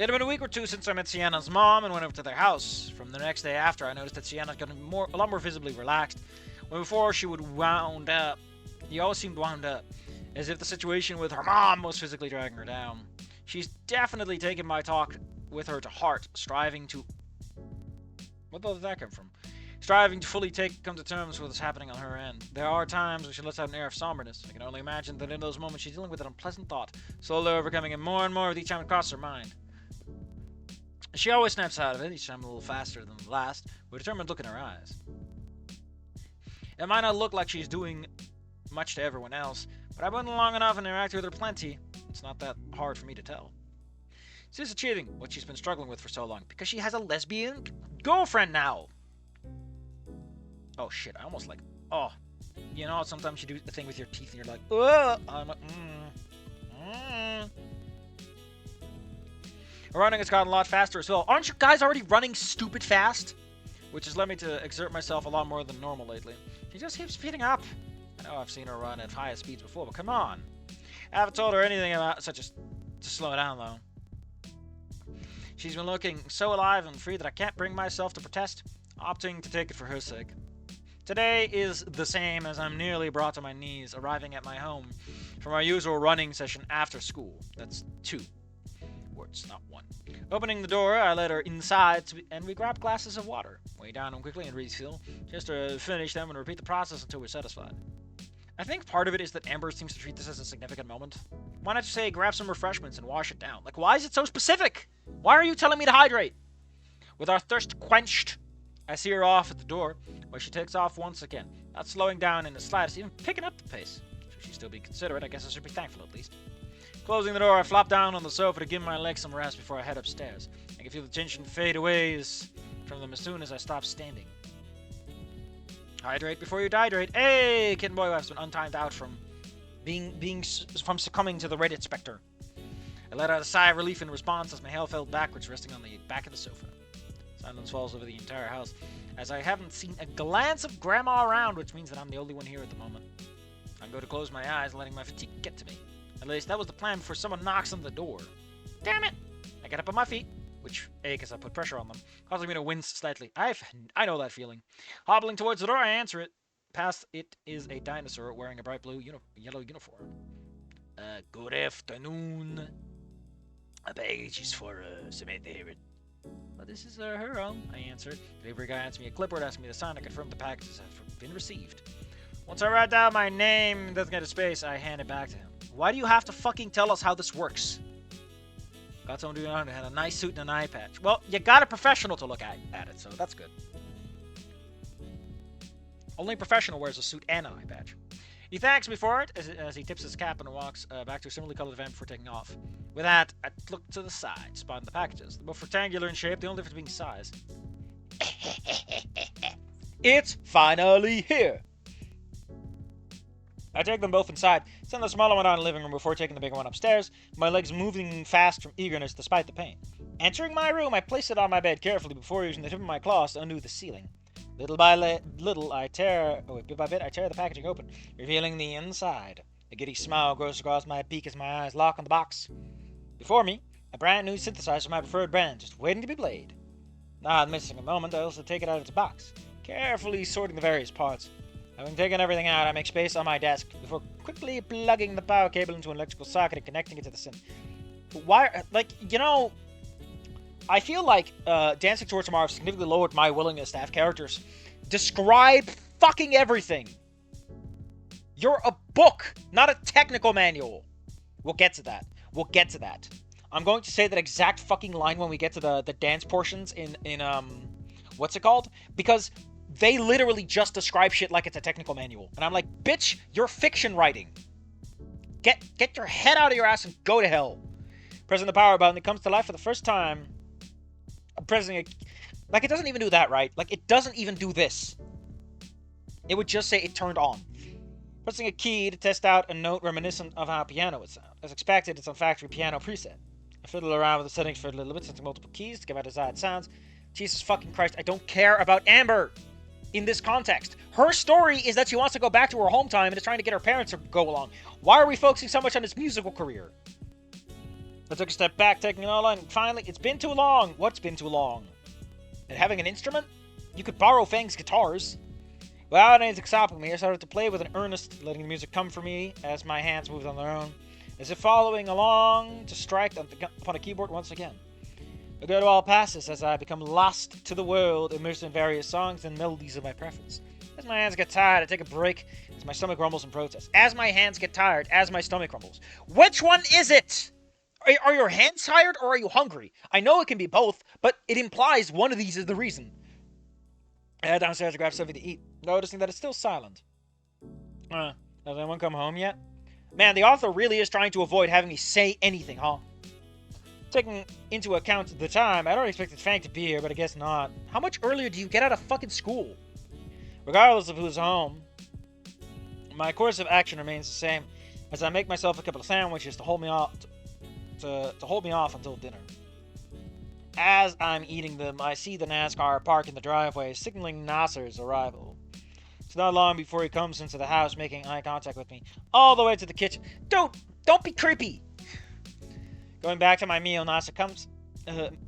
It had been a week or two since I met Sienna's mom and went over to their house. From the next day after, I noticed that Sienna got a lot more visibly relaxed. When before she would wound up, he always seemed wound up, as if the situation with her mom was physically dragging her down. She's definitely taken my talk with her to heart, striving to... What the hell did that come from? Striving to fully come to terms with what's happening on her end. There are times when she lets out an air of somberness. I can only imagine that in those moments she's dealing with an unpleasant thought, slowly overcoming it more and more with each time it crosses her mind. She always snaps out of it, each time a little faster than the last, with a determined look in her eyes. It might not look like she's doing much to everyone else, but I've been long enough and interacted with her plenty. It's not that hard for me to tell. She's achieving what she's been struggling with for so long, because she has a lesbian girlfriend now. Oh shit, I almost like, oh. You know, sometimes you do the thing with your teeth and you're like, ugh. I'm like, Running has gotten a lot faster as well. Aren't you guys already running stupid fast? Which has led me to exert myself a lot more than normal lately. She just keeps speeding up. I know I've seen her run at higher speeds before, but come on. I haven't told her anything about such as to slow down, though. She's been looking so alive and free that I can't bring myself to protest, opting to take it for her sake. Today is the same as I'm nearly brought to my knees, arriving at my home from our usual running session after school. That's 2 words, not 1. Opening the door, I let her inside, and we grabbed glasses of water. Weigh down them quickly and refill, just to finish them and repeat the process until we're satisfied. I think part of it is that Amber seems to treat this as a significant moment. Why not just say, grab some refreshments and wash it down? Like, why is it so specific? Why are you telling me to hydrate? With our thirst quenched, I see her off at the door, where she takes off once again, not slowing down in the slightest, even picking up the pace. Should she still be considerate, I guess I should be thankful at least. Closing the door, I flop down on the sofa to give my legs some rest before I head upstairs. I can feel the tension fade away from them as soon as I stop standing. Hydrate before you dehydrate. Hey, kitten boy wife's been untimed out from from succumbing to the Reddit specter. I let out a sigh of relief in response as my head fell backwards, resting on the back of the sofa. Silence falls over the entire house, as I haven't seen a glance of Grandma around, which means that I'm the only one here at the moment. I go to close my eyes, letting my fatigue get to me. At least that was the plan before someone knocks on the door. Damn it! I get up on my feet, which, because I put pressure on them, causing me to wince slightly. I know that feeling. Hobbling towards the door, I answer it. Past it is a dinosaur wearing a bright blue yellow uniform. Good afternoon. A package is for Samantha here. Well, this is her own, I answered. The delivery guy hands me a clipboard asking me to sign to confirm the packages have been received. Once I write down my name and doesn't get a space, I hand it back to him. Why do you have to fucking tell us how this works? Got someone doing it who had a nice suit and an eye patch. Well, you got a professional to look at it, so that's good. Only professional wears a suit and an eye patch. He thanks me for it as he tips his cap and walks back to a similarly colored van before taking off. With that, I look to the side, spotting the packages. They're both rectangular in shape, the only difference being size. It's finally here! I take them both inside, send the smaller one out in the living room before taking the bigger one upstairs, my legs moving fast from eagerness despite the pain. Entering my room, I place it on my bed carefully before using the tip of my claws to undo the ceiling. Little by little, bit by bit, I tear the packaging open, revealing the inside. A giddy smile grows across my beak as my eyes lock on the box. Before me, a brand new synthesizer from my preferred brand, just waiting to be played. Not missing a moment, I also take it out of its box, carefully sorting the various parts. Having taken everything out, I make space on my desk before quickly plugging the power cable into an electrical socket and connecting it to the synth. Why, I feel like Dancing Towards Tomorrow significantly lowered my willingness to have characters describe fucking everything. You're a book, not a technical manual. We'll get to that. I'm going to say that exact fucking line when we get to the dance portions in what's it called? Because they literally just describe shit like it's a technical manual. And I'm like, bitch, you're fiction writing. Get your head out of your ass and go to hell. Pressing the power button, it comes to life for the first time. I'm pressing it. Like, it doesn't even do that, right? Like, it doesn't even do this. It would just say it turned on. Pressing a key to test out a note reminiscent of how a piano would sound. As expected, it's on factory piano preset. I fiddle around with the settings for a little bit, setting multiple keys to give out desired sounds. Jesus fucking Christ, I don't care about Amber in this context. Her story is that she wants to go back to her home time and is trying to get her parents to go along. Why are we focusing so much on his musical career? I took a step back, taking it all in. Finally, it's been too long. What's been too long? And having an instrument? You could borrow Fang's guitars. Without anything stopping me, I started to play with an earnest, letting the music come for me as my hands moved on their own, as if following along to strike upon a keyboard once again. A good while passes as I become lost to the world, immersed in various songs and melodies of my preference. As my hands get tired, I take a break as my stomach rumbles in protest. As my hands get tired, as my stomach rumbles. Which one is it? Are your hands tired or are you hungry? I know it can be both, but it implies one of these is the reason. I head downstairs to grab something to eat, noticing that it's still silent. Has anyone come home yet? Man, the author really is trying to avoid having me say anything, huh? Taking into account the time, I'd already expected Fang to be here, but I guess not. How much earlier do you get out of fucking school? Regardless of who's home, my course of action remains the same, as I make myself a couple of sandwiches to hold me off to hold me off until dinner. As I'm eating them, I see the NASCAR park in the driveway, signaling Nasser's arrival. It's not long before he comes into the house, making eye contact with me, all the way to the kitchen. Don't be creepy! Going back to my meal, Nasser comes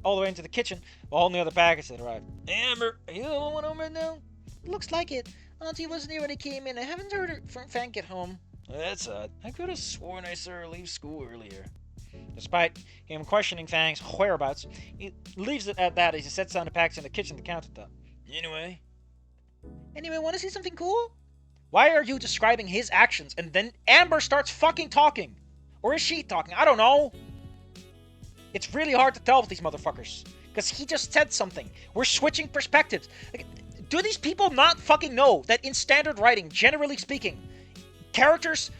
all the way into the kitchen while holding the other package that arrived. Amber, are you the only one home right now? Looks like it. Auntie wasn't here when he came in. I haven't heard her from Fang get home. That's odd. I could have sworn I saw her leave school earlier. Despite him questioning Fang's whereabouts, he leaves it at that as he sets down the package in the kitchen to countertop. Anyway, want to see something cool? Why are you describing his actions and then Amber starts fucking talking? Or is she talking? I don't know. It's really hard to tell with these motherfuckers. Because he just said something. We're switching perspectives. Like, do these people not fucking know that in standard writing, generally speaking, characters,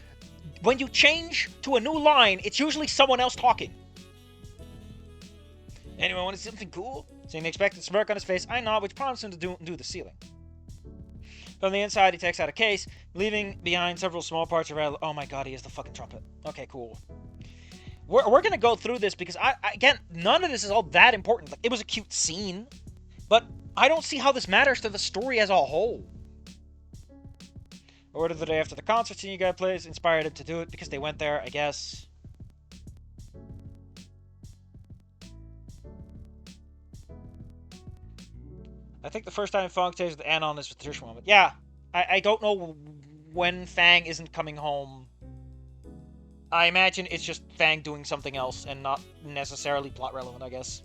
when you change to a new line, it's usually someone else talking? Anyone want to see something cool? Seeing the expected smirk on his face, I nod, which prompts him to do the ceiling. From the inside, he takes out a case, leaving behind several small parts around. Oh my god, he has the fucking trumpet. Okay, cool. We're gonna go through this because, again, none of this is all that important. Like, it was a cute scene, but I don't see how this matters to the story as a whole. Ordered the day after the concert scene you guy plays, inspired him to do it because they went there, I guess. I think the first time Fang tasted the Anon is with the Trish moment. Yeah, I don't know when Fang isn't coming home. I imagine it's just Fang doing something else and not necessarily plot relevant, I guess.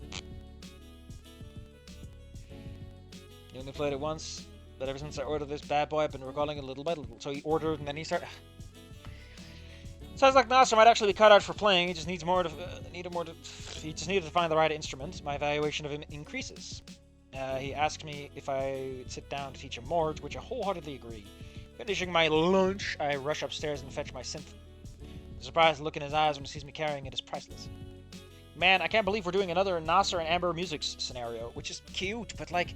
You only played it once, but ever since I ordered this bad boy, I've been recalling it little by little. So he ordered and then he started. Sounds like Nasser might actually be cut out for playing. He just needs more to. He just needed to find the right instrument. My evaluation of him increases. He asked me if I would sit down to teach him more, to which I wholeheartedly agree. Finishing my lunch, I rush upstairs and fetch my synth. The surprised look in his eyes when he sees me carrying it is priceless. Man, I can't believe we're doing another Nasser and Amber music scenario, which is cute, but like,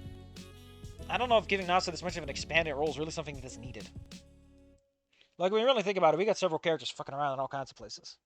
I don't know if giving Nasser this much of an expanded role is really something that is needed. Like, when you really think about it, we got several characters fucking around in all kinds of places.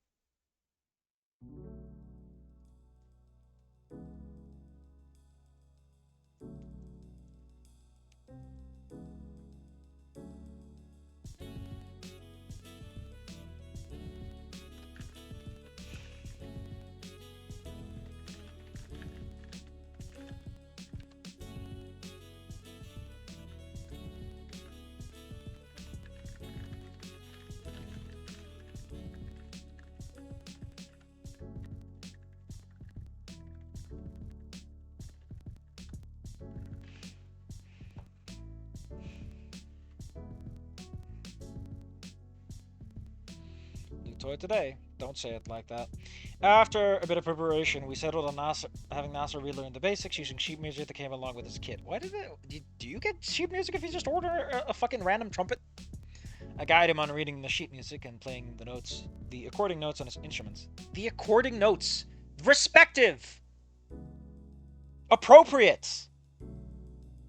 Toy today. Don't say it like that. After a bit of preparation, we settled on having Nasser relearn the basics using sheet music that came along with his kit. Why did it? Do you get sheet music if you just order a fucking random trumpet? I guide him on reading the sheet music and playing the according notes on his instruments. The according notes, respective, appropriate,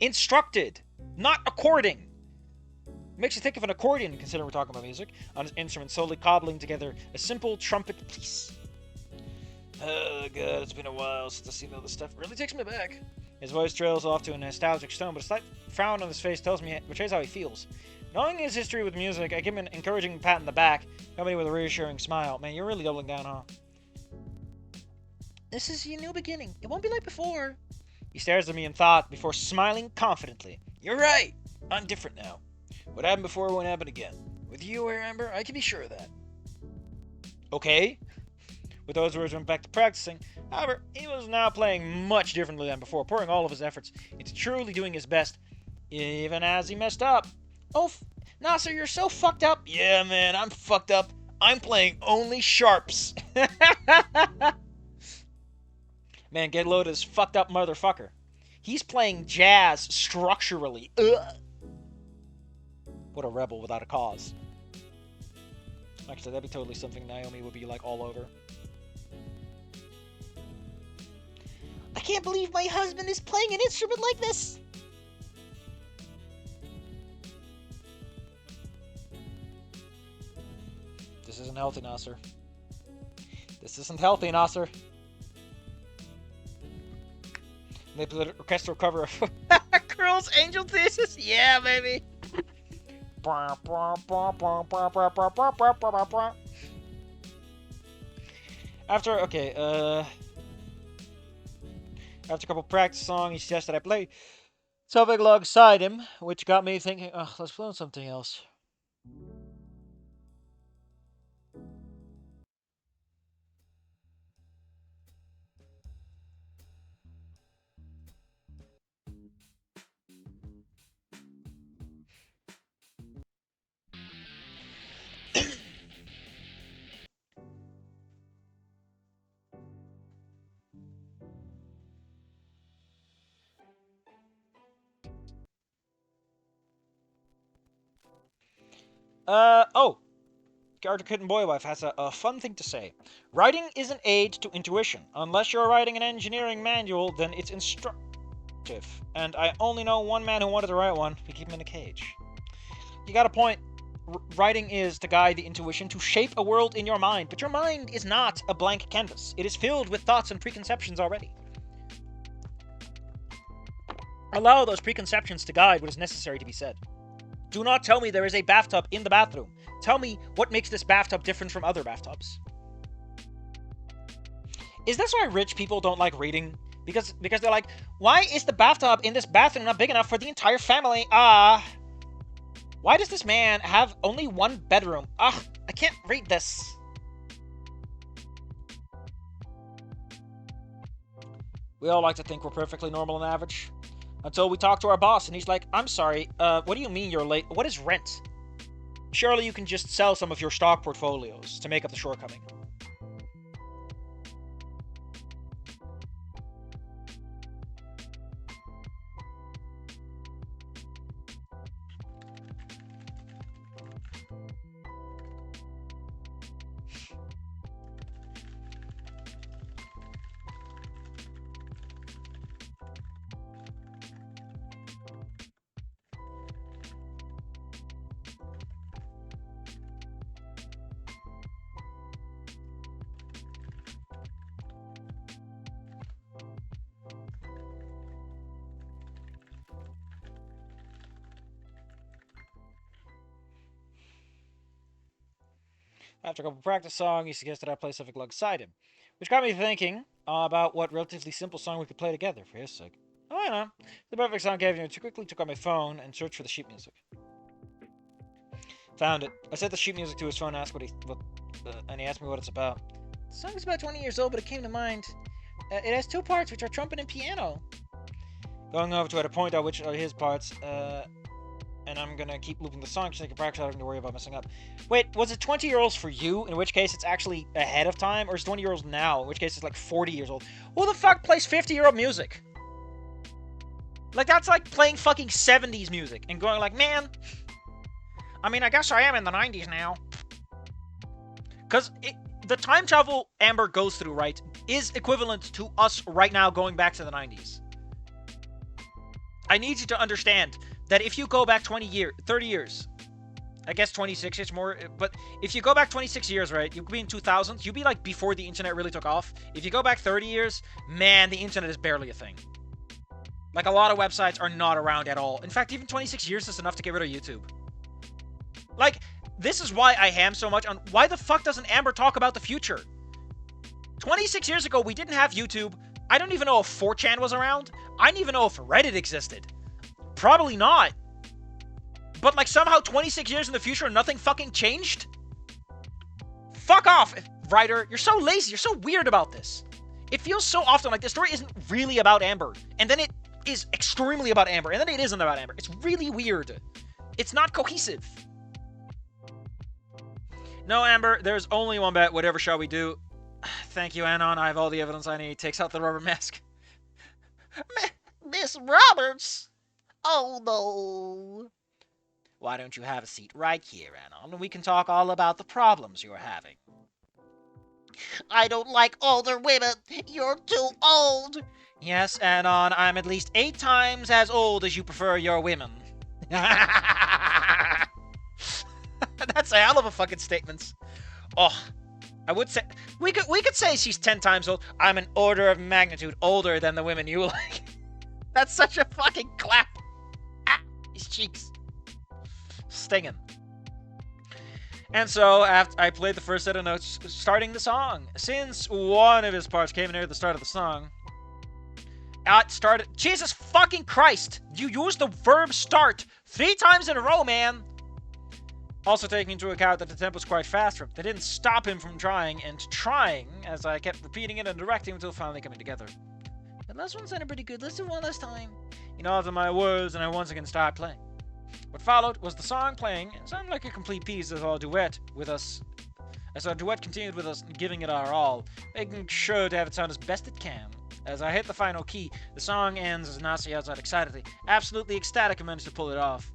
instructed, not according. Makes you think of an accordion, considering we're talking about music, on his instrument, slowly cobbling together a simple trumpet piece. Oh god, it's been a while since I've seen all this stuff. It really takes me back. His voice trails off to a nostalgic tone, but a slight frown on his face betrays how he feels. Knowing his history with music, I give him an encouraging pat in the back, accompanied with a reassuring smile. Man, you're really doubling down, huh? This is your new beginning. It won't be like before. He stares at me in thought before smiling confidently. You're right. I'm different now. What happened before won't happen again. With you, Amber, I can be sure of that. Okay. With those words, went back to practicing. However, he was now playing much differently than before, pouring all of his efforts into truly doing his best, even as he messed up. Oh, Nasser, you're so fucked up. Yeah, man, I'm fucked up. I'm playing only sharps. Man, get low to this fucked up motherfucker. He's playing jazz structurally. Ugh. What a rebel without a cause. Actually, that'd be totally something Naomi would be like all over. I can't believe my husband is playing an instrument like this. This isn't healthy, Nasser. This isn't healthy, Nasser. They played an orchestral cover of Girls' Angel Thesis? Yeah, baby. After a couple practice songs, he suggested I play something alongside him, which got me thinking, let's play something else. Arthur Kitten Boywife has a fun thing to say. Writing is an aid to intuition. Unless you're writing an engineering manual, then it's instructive. And I only know one man who wanted to write one. We keep him in a cage. You got a point. Writing is to guide the intuition, to shape a world in your mind. But your mind is not a blank canvas. It is filled with thoughts and preconceptions already. Allow those preconceptions to guide what is necessary to be said. Do not tell me there is a bathtub in the bathroom. Tell me what makes this bathtub different from other bathtubs. Is this why rich people don't like reading? Because they're like, why is the bathtub in this bathroom not big enough for the entire family? Why does this man have only one bedroom? I can't read this. We all like to think we're perfectly normal and average. Until we talk to our boss and he's like, I'm sorry, what do you mean you're late? What is rent? Surely you can just sell some of your stock portfolios to make up the shortcoming. After a couple practice songs, he suggested I play something alongside him, which got me thinking about what relatively simple song we could play together for his sake. Oh, I know. The perfect song gave me. Too quickly took out my phone and searched for the sheet music. Found it. I set the sheet music to his phone and asked and he asked me what it's about. The song is about 20 years old, but it came to mind. It has two parts, which are trumpet and piano. Going over to it, I point out which are his parts, and I'm gonna keep looping the song so I can practice without having to worry about messing up. Wait, was it 20 year olds for you, in which case it's actually ahead of time, or is it 20 year olds now, in which case it's like 40 years old? Who the fuck plays 50-year-old music? Like, that's like playing fucking 70s music and going like, man, I mean, I guess I am in the 90s now. Because the time travel Amber goes through, right, is equivalent to us right now going back to the 90s. I need you to understand that if you go back 30 years, I guess 26 is more, but if you go back 26 years, right, you'd be in 2000s, you'd be like before the internet really took off. If you go back 30 years, man, the internet is barely a thing. Like, a lot of websites are not around at all. In fact, even 26 years is enough to get rid of YouTube. Like, this is why I ham so much on why the fuck doesn't Amber talk about the future? 26 years ago, we didn't have YouTube. I don't even know if 4chan was around. I don't even know if Reddit existed. Probably not. But like somehow 26 years in the future, nothing fucking changed? Fuck off, writer. You're so lazy. You're so weird about this. It feels so often like the story isn't really about Amber. And then it is extremely about Amber. And then it isn't about Amber. It's really weird. It's not cohesive. No, Amber, there's only one bet. Whatever shall we do? Thank you, Anon. I have all the evidence I need. Takes out the rubber mask. Miss Roberts? Oh, no. Why don't you have a seat right here, Anon, and we can talk all about the problems you're having. I don't like older women. You're too old. Yes, Anon, I'm at least 8 times as old as you prefer your women. That's a hell of a fucking statement. Oh, I would say we could say she's 10 times old. I'm an order of magnitude older than the women you like. That's such a fucking clap. Ah, his cheeks. Stinging. And so, after I played the first set of notes starting the song, since one of his parts came near the start of the song, it started. Jesus fucking Christ! You used the verb start 3 times in a row, man! Also taking into account that the tempo's quite fast for him, that didn't stop him from trying and trying, as I kept repeating it and directing until finally coming together. The last one sounded pretty good. Let's do one last time. You know, after my words, and I once again started playing. What followed was the song playing, and sounded like a complete piece as our duet with us. As our duet continued with us giving it our all, making sure to have it sound as best it can. As I hit the final key, the song ends as Nasi yells out excitedly, absolutely ecstatic, and managed to pull it off.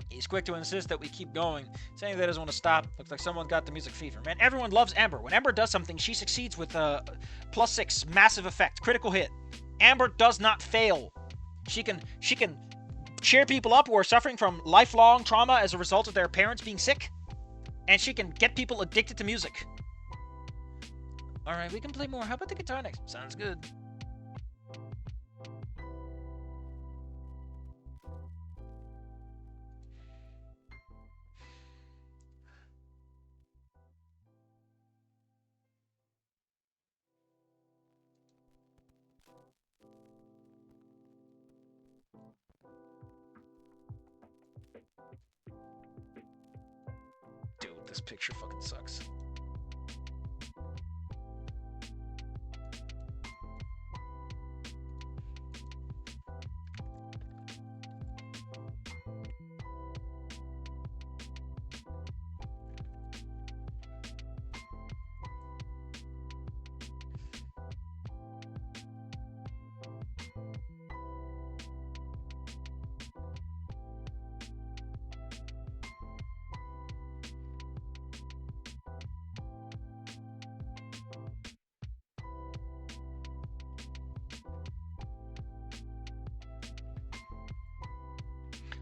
He's quick to insist that we keep going, saying that he doesn't want to stop. Looks like someone got the music fever. Man, everyone loves Amber. When Amber does something, she succeeds with a +6, massive effect, critical hit. Amber does not fail. She can cheer people up who are suffering from lifelong trauma as a result of their parents being sick, and she can get people addicted to music. Alright, we can play more. How about the guitar next? Sounds good. Dude, this picture fucking sucks.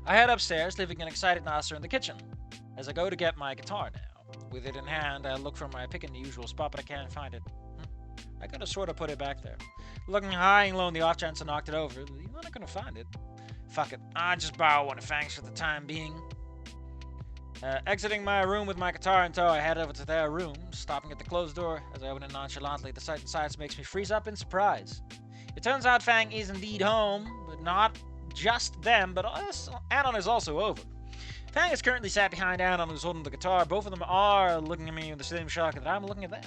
I head upstairs, leaving an excited Nasser in the kitchen. As I go to get my guitar now, with it in hand, I look for my pick in the usual spot, but I can't find it. I gotta sort of put it back there. Looking high and low in the off chance I knocked it over, you're not gonna find it. Fuck it, I just borrow one of Fang's for the time being. Exiting my room with my guitar in tow, I head over to their room, stopping at the closed door. As I open it nonchalantly, the sight inside makes me freeze up in surprise. It turns out Fang is indeed home, but not just them, but Anon is also over. Fang is currently sat behind Anon, who's holding the guitar. Both of them are looking at me in the same shock that I'm looking at them.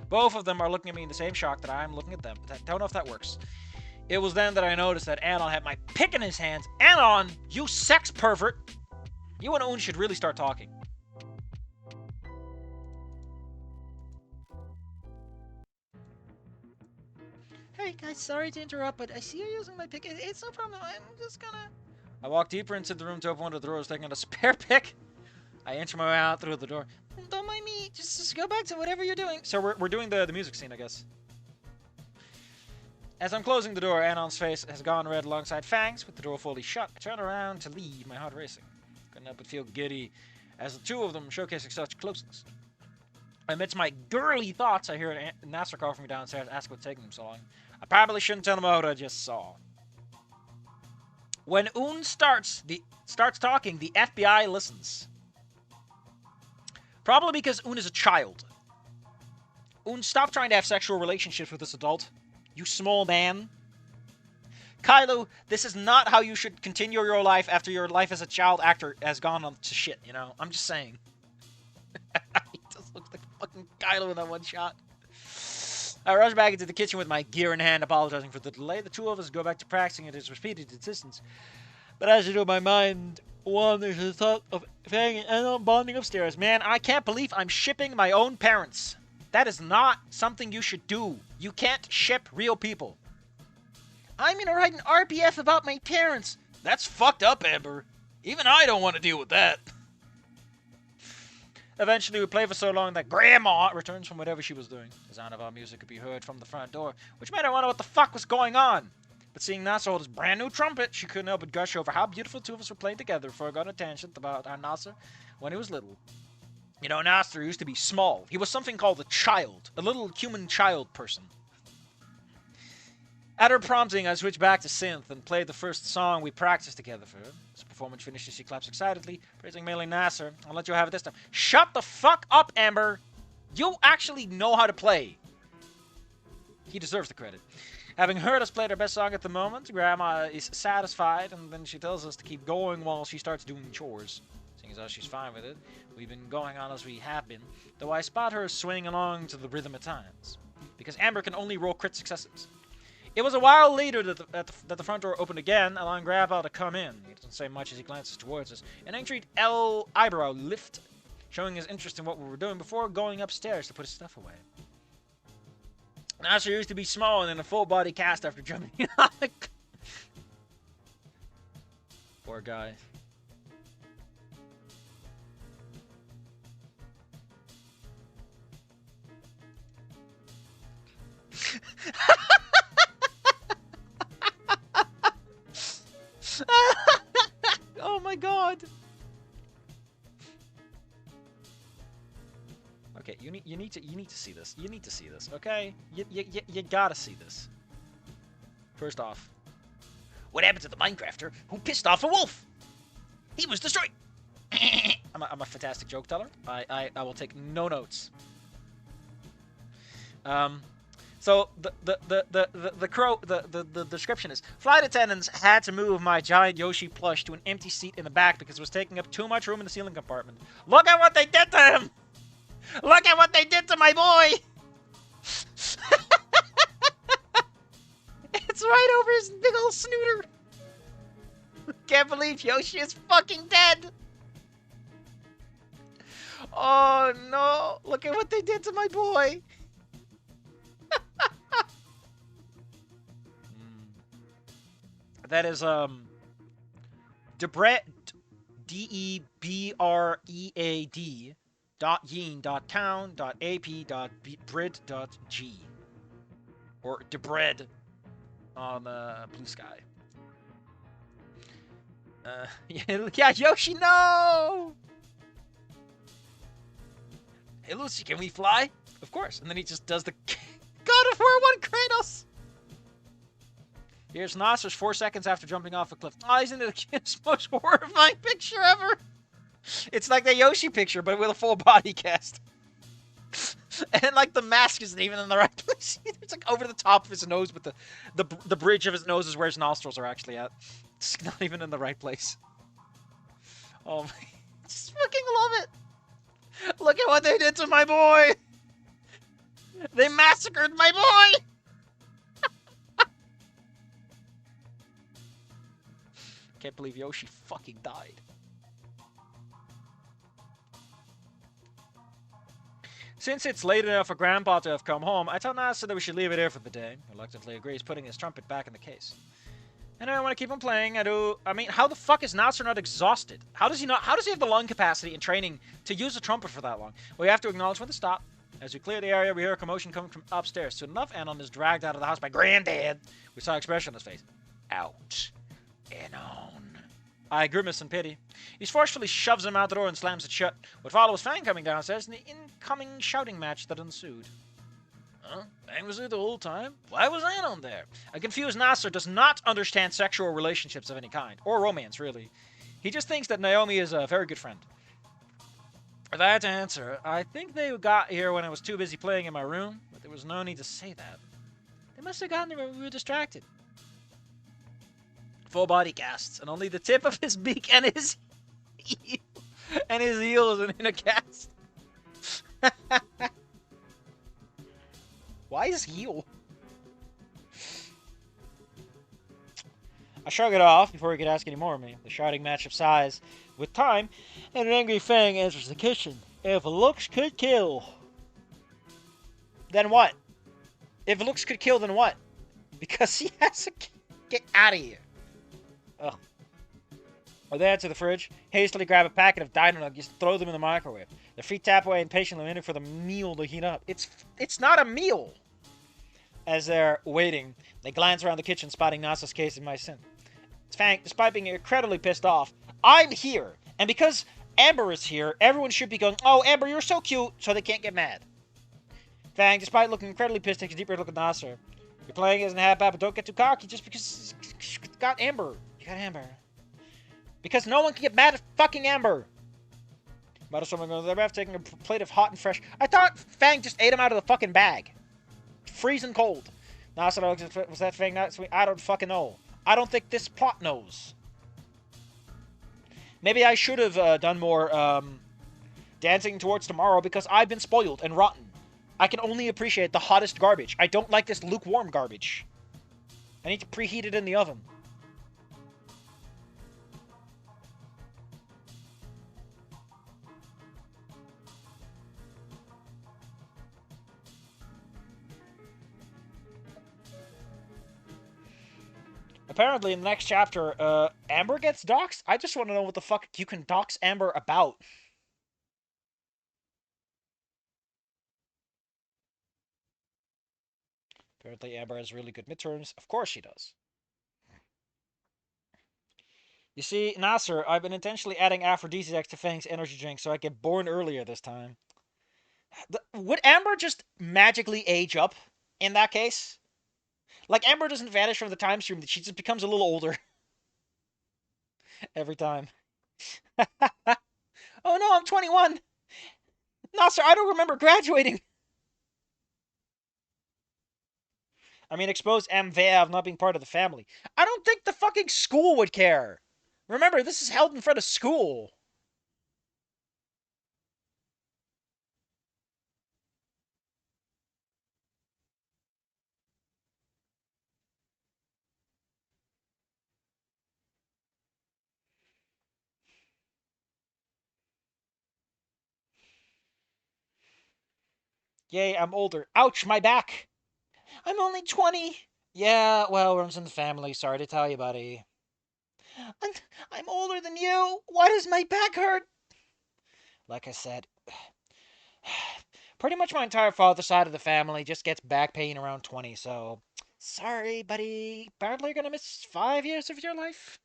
Both of them are looking at me in the same shock that I'm looking at them. But I don't know if that works. It was then that I noticed that Anon had my pick in his hands. Anon, you sex pervert! You and Un should really start talking. Hey guys, sorry to interrupt, but I see you're using my pick. It's no problem. I'm just gonna... I walk deeper into the room to open one of the doors, taking out a spare pick. I enter my way out through the door. Don't mind me. Just go back to whatever you're doing. So we're doing the music scene, I guess. As I'm closing the door, Anon's face has gone red alongside Fang's, with the door fully shut. I turn around to leave, my heart racing. Couldn't help but feel giddy, as the two of them showcasing such closeness. Amidst my girly thoughts, I hear Nasser call from me downstairs, ask what's taking them so long. I probably shouldn't tell him what I just saw. When Un starts talking, the FBI listens. Probably because Un is a child. Un, stop trying to have sexual relationships with this adult. You small man. Kylo, this is not how you should continue your life after your life as a child actor has gone on to shit, you know? I'm just saying. He just looks like fucking Kylo in that one shot. I rush back into the kitchen with my gear in hand, apologizing for the delay. The two of us go back to practicing at his repeated insistence. But as you do, my mind wanders to the thought of hanging and bonding upstairs. Man, I can't believe I'm shipping my own parents. That is not something you should do. You can't ship real people. I'm gonna write an RPF about my parents. That's fucked up, Amber. Even I don't want to deal with that. Eventually, we play for so long that Grandma returns from whatever she was doing. The sound of our music could be heard from the front door, which made her wonder what the fuck was going on. But seeing Nasser hold his brand new trumpet, she couldn't help but gush over how beautiful the two of us were playing together before I got a tangent about our Nasser when he was little. You know, Nasser used to be small. He was something called a child, a little human child person. At her prompting, I switched back to synth and played the first song we practiced together for her. As the performance finishes, she claps excitedly, praising mainly Nasser. I'll let you have it this time. Shut the fuck up, Amber! You actually know how to play. He deserves the credit. Having heard us play our best song at the moment, Grandma is satisfied, and then she tells us to keep going while she starts doing chores. Seeing as how she's fine with it, we've been going on as we have been, though I spot her swinging along to the rhythm at times. Because Amber can only roll crit successes. It was a while later that the front door opened again, allowing Grandpa to come in. He doesn't say much as he glances towards us. An intrigued eyebrow lift, showing his interest in what we were doing before going upstairs to put his stuff away. Nasser used to be small and in a full body cast after jumping on the... Poor guy. Oh my god. Okay, you need to see this. You need to see this, okay? You gotta see this. First off, what happened to the Minecrafter who pissed off a wolf? He was destroyed. I'm a fantastic joke teller. I will take no notes. So the description is: flight attendants had to move my giant Yoshi plush to an empty seat in the back because it was taking up too much room in the ceiling compartment. Look at what they did to him! Look at what they did to my boy! It's right over his big old snooter. Can't believe Yoshi is fucking dead. Oh no! Look at what they did to my boy. That is Debread, DEBREAD .yeen.town.ap.brid.g or Debread on Blue Sky. Yeah, Yoshi, no! Hey, Lucy, can we fly? Of course. And then he just does the God of War 1 Kratos. Here's Nasser's 4 seconds after jumping off a cliff. Oh, isn't it the most horrifying picture ever? It's like the Yoshi picture, but with a full body cast. And like the mask isn't even in the right place. It's like over the top of his nose, but the bridge of his nose is where his nostrils are actually at. It's not even in the right place. Oh my, just fucking love it. Look at what they did to my boy. They massacred my boy. Can't believe Yoshi fucking died. Since it's late enough for Grandpa to have come home, I tell Nasser that we should leave it here for the day. Reluctantly agrees, putting his trumpet back in the case. And I want to keep him playing. I mean, how the fuck is Nasser not exhausted? How does he have the lung capacity and training to use a trumpet for that long? We have to acknowledge when to stop. As we clear the area, we hear a commotion coming from upstairs. Soon enough, Anon is dragged out of the house by Granddad. We saw expression on his face. Out. Anon. I grimace in pity. He forcefully shoves him out the door and slams it shut. What followed was Fang coming downstairs and the incoming shouting match that ensued. Huh? Fang was there the whole time? Why was Anon there? A confused Nasser does not understand sexual relationships of any kind. Or romance, really. He just thinks that Naomi is a very good friend. For that answer, I think they got here when I was too busy playing in my room, but there was no need to say that. They must have gotten here when we were distracted. Full body casts, and only the tip of his beak and his heel, and his heel is in a cast. Why is heel? I shrug it off before he could ask any more of me. The shouting match of sighs with time, and an angry Fang enters the kitchen. If looks could kill, then what? If looks could kill, then what? Because he has to get out of here. Ugh. Or they head to the fridge, hastily grab a packet of Dino Nuggets, throw them in the microwave. Their feet tap away impatiently, waiting for the meal to heat up. It's not a meal. As they're waiting, they glance around the kitchen, spotting Nasa's case of mycin. Fang, despite being incredibly pissed off, I'm here, and because Amber is here, everyone should be going, "Oh, Amber, you're so cute," so they can't get mad. Fang, despite looking incredibly pissed, takes a deeper look at Nasser. Your playing isn't half bad, but don't get too cocky just because you got Amber. You got Amber. Because no one can get mad at fucking Amber. Might as well go to the ref taking a plate of hot and fresh. I thought Fang just ate him out of the fucking bag. Freezing cold. Nasser, was that Fang not sweet? I don't fucking know. I don't think this pot knows. Maybe I should have done more dancing towards tomorrow because I've been spoiled and rotten. I can only appreciate the hottest garbage. I don't like this lukewarm garbage. I need to preheat it in the oven. Apparently, in the next chapter, Amber gets doxxed? I just want to know what the fuck you can dox Amber about. Apparently, Amber has really good midterms. Of course she does. You see, Nasser, I've been intentionally adding aphrodisiacs to Fang's energy drink so I get born earlier this time. Would Amber just magically age up in that case? Like, Amber doesn't vanish from the time stream, she just becomes a little older every time. Oh no, I'm 21! Nasser, I don't remember graduating! I mean, expose MVAV not being part of the family. I don't think the fucking school would care. Remember, this is held in front of school. Yay, I'm older. Ouch, my back. I'm only 20. Yeah, well, runs in the family. Sorry to tell you, buddy. I'm, I'm older than you. Why does my back hurt? Like I said, pretty much my entire father's side of the family just gets back pain around 20, so sorry, buddy. Apparently you're gonna miss 5 years of your life.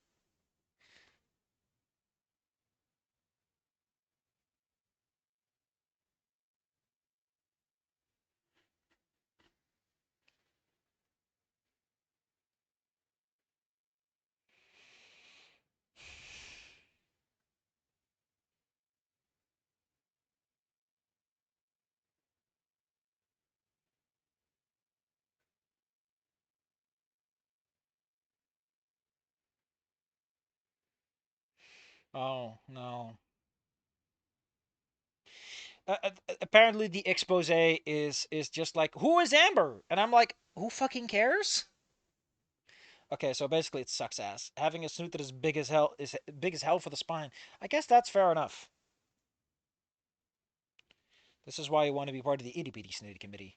Oh, no. Apparently the expose is just like, who is Amber? And I'm like, who fucking cares? Okay, so basically it sucks ass. Having a snoot that is big as hell for the spine. I guess that's fair enough. This is why you want to be part of the itty bitty snooty committee.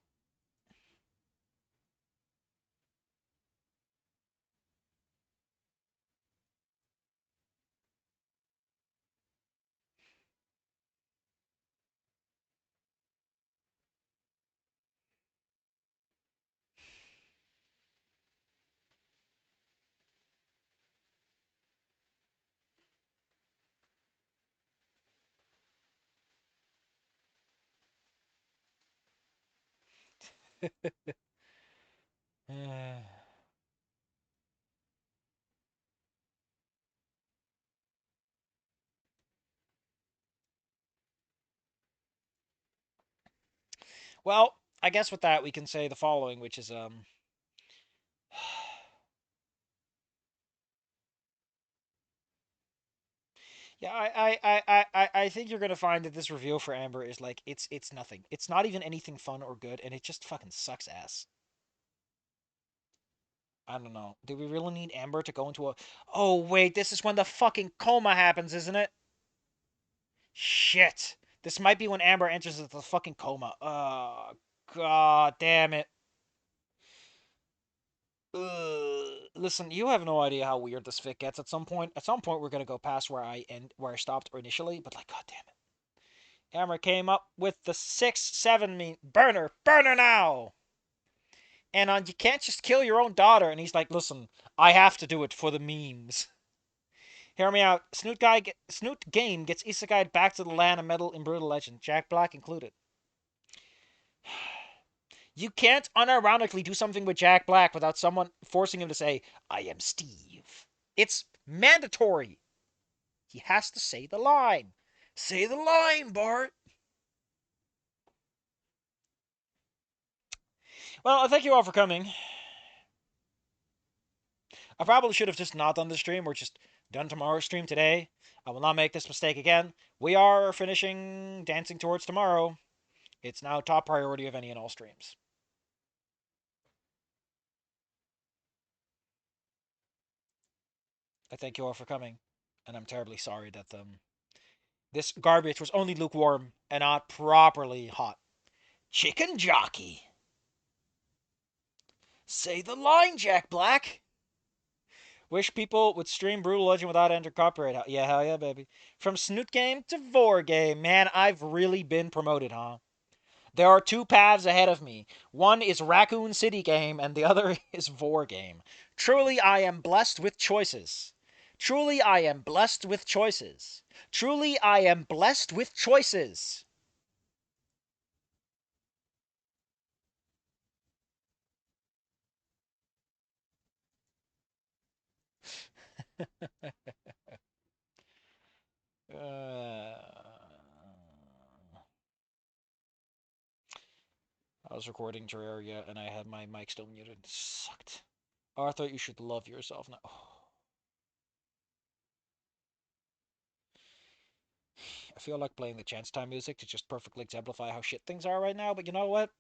Well, I guess with that we can say the following, which is yeah, I think you're gonna find that this reveal for Amber is like it's nothing. It's not even anything fun or good, and it just fucking sucks ass. I don't know. Do we really need Amber to go into a? Oh wait, this is when the fucking coma happens, isn't it? Shit. This might be when Amber enters the fucking coma. God damn it. Listen, you have no idea how weird this fic gets. At some point, we're gonna go past where I stopped initially. But like, god damn it, Amber came up with the 6-7 mean burner now. And you can't just kill your own daughter. And he's like, listen, I have to do it for the memes. Hear me out. Snoot Game gets isekai'd back to the land of metal in Brutal Legend, Jack Black included. You can't unironically do something with Jack Black without someone forcing him to say, I am Steve. It's mandatory. He has to say the line. Say the line, Bart. Well, thank you all for coming. I probably should have just not done the stream or just done tomorrow's stream today. I will not make this mistake again. We are finishing Dancing Towards Tomorrow. It's now top priority of any and all streams. I thank you all for coming, and I'm terribly sorry that this garbage was only lukewarm and not properly hot. Chicken jockey. Say the line, Jack Black. Wish people would stream Brutal Legend without enter copyright. Yeah, hell yeah, baby. From Snoot Game to Vor Game. Man, I've really been promoted, huh? There are two paths ahead of me. One is Raccoon City Game, and the other is Vor Game. Truly, I am blessed with choices. Truly, I am blessed with choices. Truly, I am blessed with choices. Uh, I was recording Terraria and I had my mic still muted. It sucked. Arthur, you should love yourself now. I feel like playing the Chance Time music to just perfectly exemplify how shit things are right now, but you know what?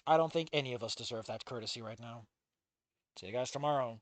I don't think any of us deserve that courtesy right now. See you guys tomorrow.